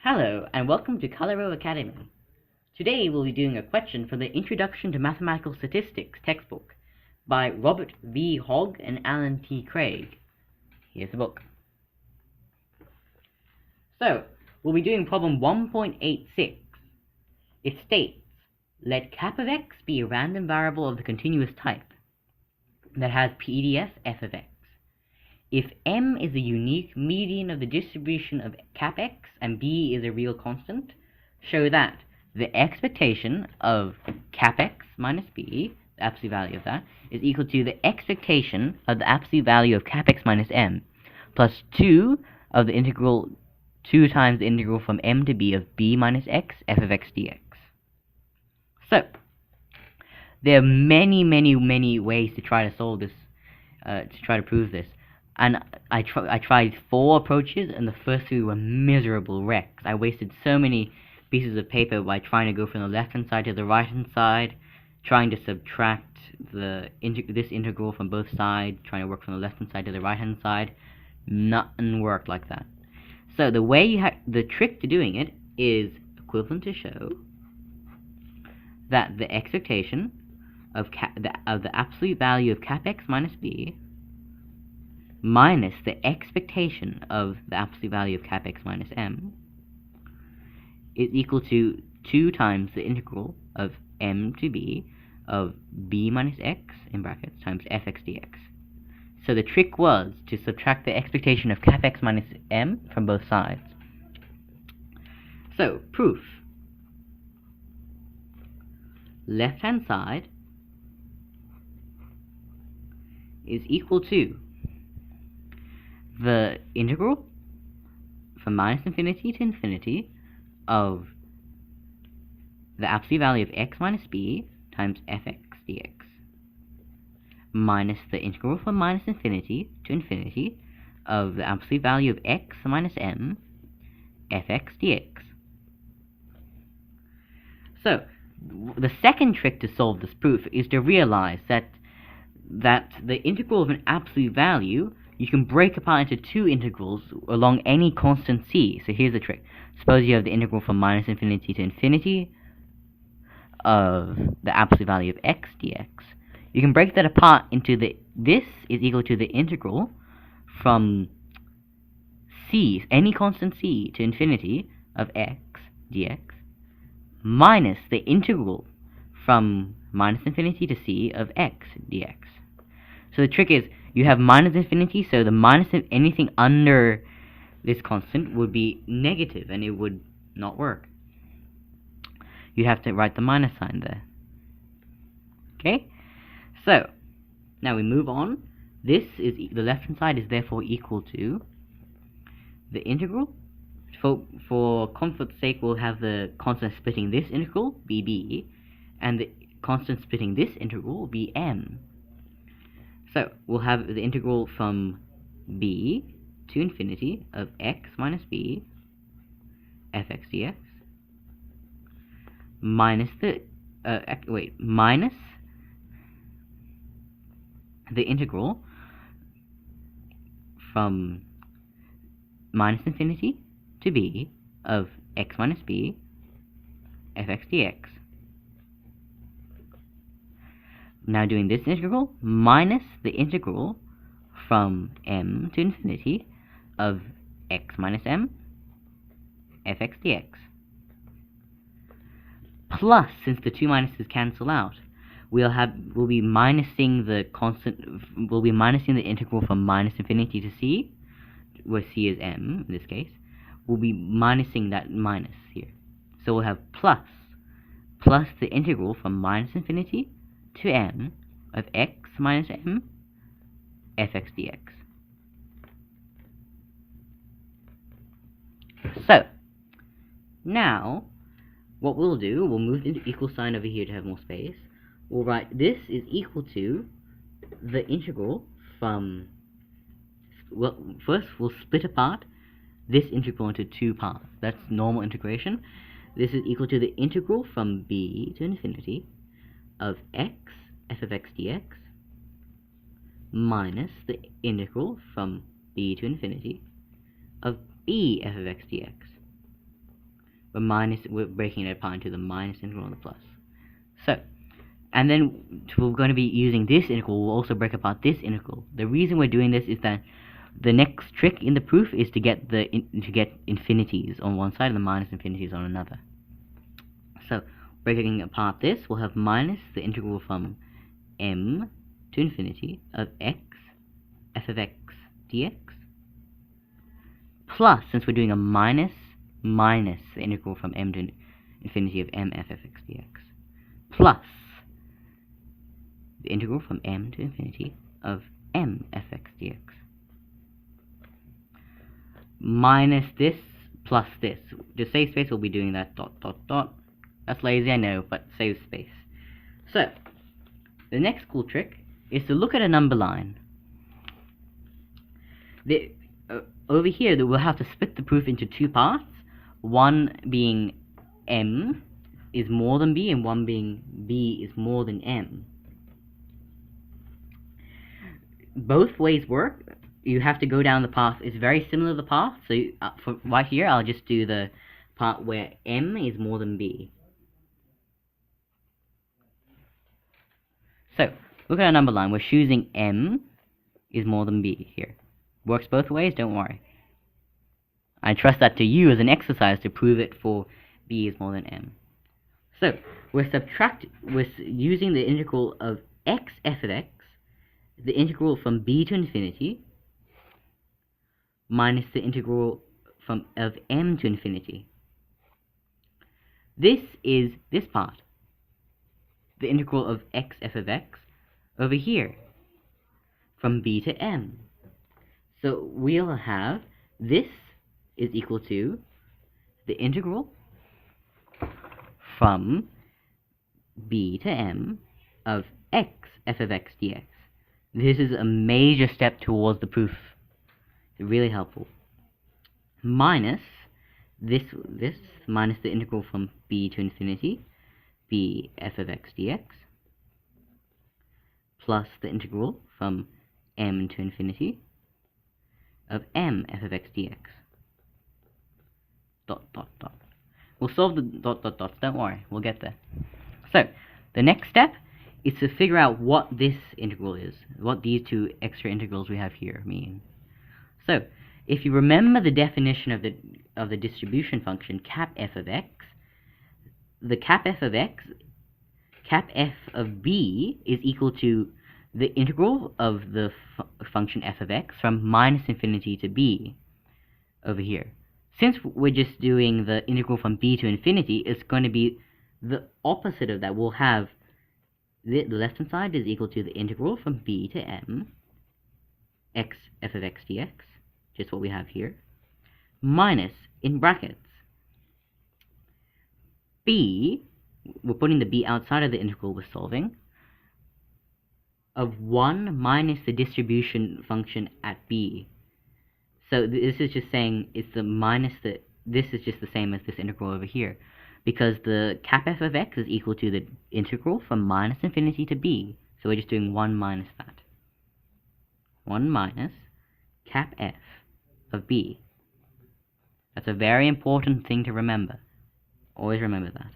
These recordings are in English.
Hello, and welcome to Calero Academy. Today we'll be doing a question from the Introduction to Mathematical Statistics textbook by Robert V. Hogg and Alan T. Craig. Here's the book. So, we'll be doing problem 1.86. It states, let cap of x be a random variable of the continuous type that has PDF f of x. If m is the unique median of the distribution of cap x and b is a real constant, show that the expectation of cap x minus b, the absolute value of that, is equal to the expectation of the absolute value of cap x minus m, plus 2 of the integral, 2 times the integral from m to b of b minus x f of x dx. So, there are many ways to try to solve this, to try to prove this. And I tried 4 approaches, and the first 3 were miserable wrecks. I wasted so many pieces of paper by trying to go from the left-hand side to the right-hand side, trying to subtract this integral from both sides, trying to work from the left-hand side to the right-hand side. Nothing worked like that. So the way the trick to doing it is equivalent to show that the expectation of the absolute value of cap x minus b minus the expectation of the absolute value of cap x minus m is equal to 2 times the integral of m to b of b minus x in brackets times fx dx. So the trick was to subtract the expectation of cap x minus m from both sides. So, proof. Left-hand side is equal to the integral from minus infinity to infinity of the absolute value of x minus b times fx dx minus the integral from minus infinity to infinity of the absolute value of x minus m fx dx. So, the second trick to solve this proof is to realize that the integral of an absolute value you can break apart into 2 integrals along any constant c. So here's the trick. Suppose you have the integral from minus infinity to infinity of the absolute value of x dx. You can break that apart into this is equal to the integral from c, any constant c, to infinity of x dx minus the integral from minus infinity to c of x dx. So the trick is, you have minus infinity, so the minus of anything under this constant would be negative, and it would not work. You'd have to write the minus sign there. Okay? So, now we move on. This is, the left-hand side is therefore equal to the integral. For comfort's sake, we'll have the constant splitting this integral, bb, and the constant splitting this integral, bm. So, we'll have the integral from b to infinity of x minus b fx dx minus minus the integral from minus infinity to b of x minus b fx dx. Now doing this integral minus the integral from m to infinity of x minus m fx dx. Plus, since the 2 minuses cancel out, we'll be minusing the integral from minus infinity to c, where c is m in this case. We'll be minusing that minus here. So we'll have plus the integral from minus infinity to m of x minus m fx dx. So, now, what we'll do, we'll move into equal sign over here to have more space. We'll write this is equal to the integral from, well, first we'll split apart this integral into 2 parts. That's normal integration. This is equal to the integral from b to infinity of x f of x dx minus the integral from b to infinity of b f of x dx. we're breaking it apart into the minus integral and the plus. So, and then we're going to be using this integral. We'll also break apart this integral. The reason we're doing this is that the next trick in the proof is to get infinities on one side and the minus infinities on another. So, breaking apart this, we'll have minus the integral from m to infinity of x f of x dx, plus, since we're doing a minus the integral from m to infinity of m f of x dx, plus the integral from m to infinity of m fx dx, minus this plus this. To save space, we'll be doing that dot dot dot. That's lazy, I know, but save space. So, the next cool trick is to look at a number line. Over here, we'll have to split the proof into two parts. One being m is more than b, and one being b is more than m. Both ways work. You have to go down the path. It's very similar to the path. So for right here, I'll just do the part where m is more than b. So, look at our number line. We're choosing m is more than b here. Works both ways, don't worry. I trust that to you as an exercise to prove it for b is more than m. So, we're using the integral of x f of x, the integral from b to infinity, minus the integral of m to infinity. This is this part, the integral of x f of x, over here, from b to m. So we'll have this is equal to the integral from b to m of x f of x dx. This is a major step towards the proof. It's really helpful. Minus this minus the integral from b to infinity, b f of x dx, plus the integral from m to infinity of m f of x dx. Dot dot dot. We'll solve the dot dot dots, don't worry, we'll get there. So, the next step is to figure out what this integral is, what these two extra integrals we have here mean. So, if you remember the definition of the distribution function cap f of x, the cap f of x, cap f of b is equal to the integral of the function f of x from minus infinity to b over here. Since we're just doing the integral from b to infinity, it's going to be the opposite of that. We'll have the left-hand side is equal to the integral from b to m, x f of x dx, just what we have here, minus, in brackets, b, we're putting the b outside of the integral we're solving, of 1 minus the distribution function at b. So this is just saying it's the minus the, this is just the same as this integral over here, because the cap f of x is equal to the integral from minus infinity to b. So we're just doing 1 minus that. 1 minus cap f of b. That's a very important thing to remember. Always remember that.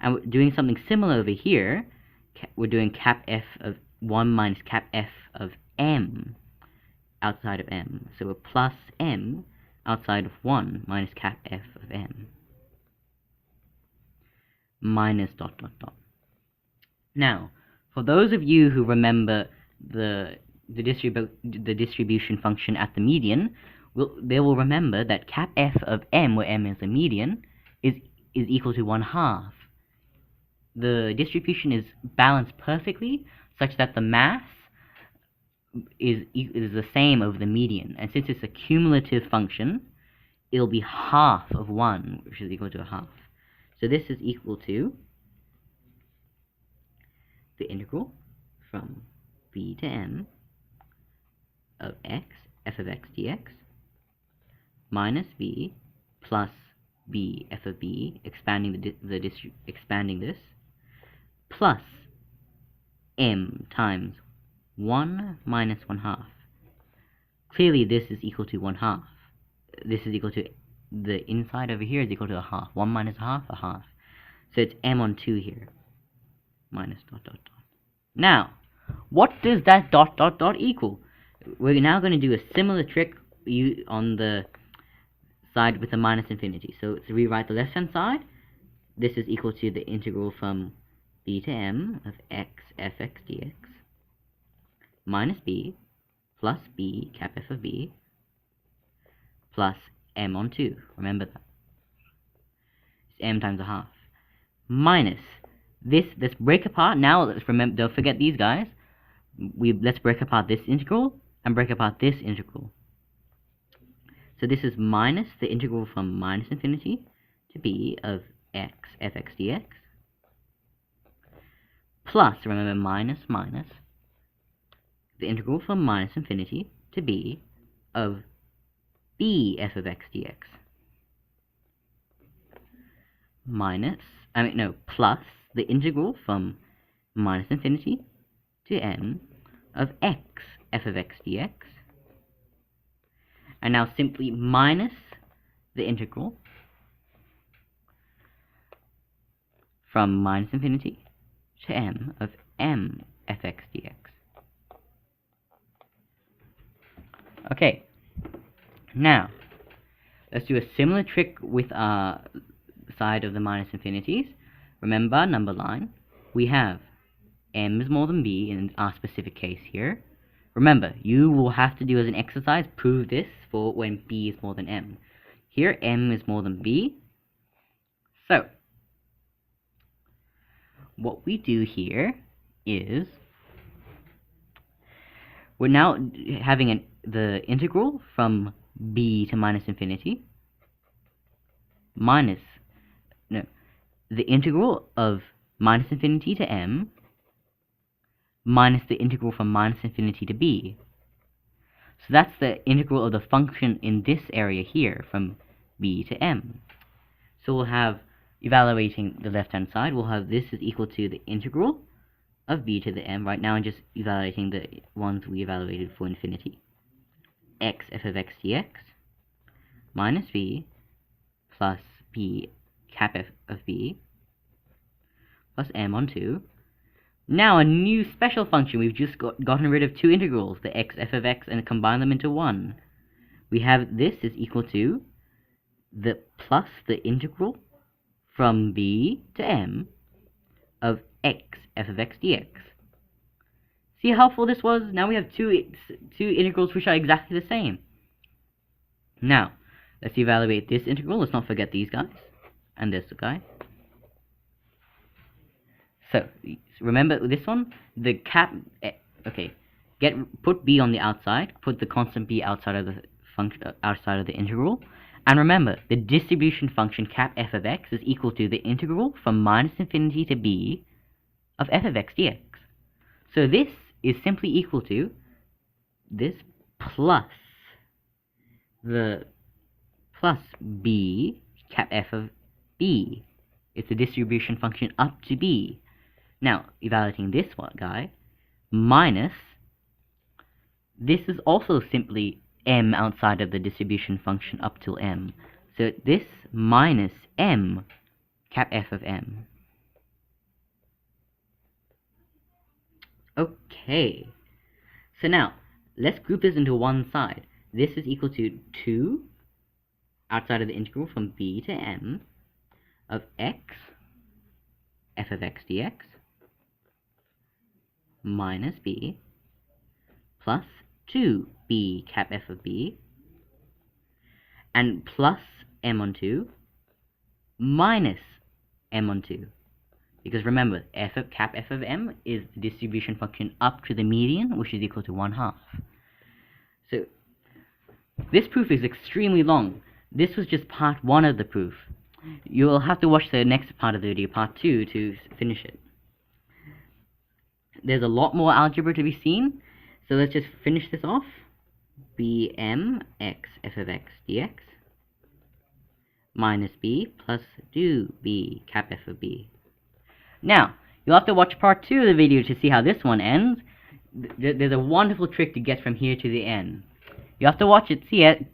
And we're doing something similar over here. We're doing cap f of 1 minus cap f of m outside of m. So we're plus m outside of 1 minus cap f of m. Minus dot dot dot. Now, for those of you who remember the distribution function at the median, they will remember that cap f of m, where m is the median, is equal to 1/2. The distribution is balanced perfectly, such that the mass is the same over the median. And since it's a cumulative function, it'll be half of 1, which is equal to 1/2. So this is equal to the integral from b to m of x f of x dx minus b plus b f of b, expanding expanding this, plus m times 1 minus 1/2. Clearly this is equal to 1/2. This is equal to the inside over here is equal to a half. 1 minus a half, a half. So it's m on 2 here. Minus dot dot dot. Now, what does that dot dot dot equal? We're now going to do a similar trick on the side with the minus infinity. So to rewrite the left hand side, this is equal to the integral from b to m of x fx dx minus b plus b cap f of b plus m on 2. Remember that. It's m times a half. Minus this, let's break apart. Now let's remember, don't forget these guys. Let's break apart this integral and break apart this integral. So this is minus the integral from minus infinity to b of x fx dx plus, remember, minus the integral from minus infinity to b of b f of x dx plus the integral from minus infinity to m of x f of x dx, and now simply minus the integral from minus infinity to m of m fx dx. Okay, now let's do a similar trick with our side of the minus infinities. Remember, number line, we have m is more than b in our specific case here. Remember, you will have to do as an exercise, prove this for when b is more than m. Here, m is more than b. So, what we do here is, we're now having the integral from b to minus infinity the integral of minus infinity to m minus the integral from minus infinity to b. So that's the integral of the function in this area here from b to m. So we'll have, evaluating the left hand side, we'll have this is equal to the integral of b to the m. Right now I'm just evaluating the ones we evaluated for infinity. X f of x dx minus b plus b cap f of b plus m on 2. Now a new special function. We've just gotten rid of two integrals, the x f of x, and combined them into one. We have this is equal to the plus the integral from b to m of x f of x dx. See how helpful this was? Now we have two integrals which are exactly the same. Now, let's evaluate this integral. Let's not forget these guys and this guy. So, remember this one? The cap... Okay, put b on the outside. Put the constant b outside of the outside of the integral. And remember, the distribution function cap f of x is equal to the integral from minus infinity to b of f of x dx. So this is simply equal to this plus the plus b cap f of b. It's the distribution function up to b. Now, evaluating this one guy, minus, this is also simply m outside of the distribution function up till m. So this minus m cap f of m. Okay, so now, let's group this into one side. This is equal to 2 outside of the integral from b to m of x f of x dx minus b plus 2b cap f of b and plus m on 2 minus m on 2. Because remember, f of cap f of m is the distribution function up to the median, which is equal to 1/2. So, this proof is extremely long. This was just part 1 of the proof. You will have to watch the next part of the video, part 2, to finish it. There's a lot more algebra to be seen, so let's just finish this off. Bm x f of x dx minus b plus 2b cap f of b. Now, you'll have to watch part 2 of the video to see how this one ends. There's a wonderful trick to get from here to the end. You have to watch it. See it.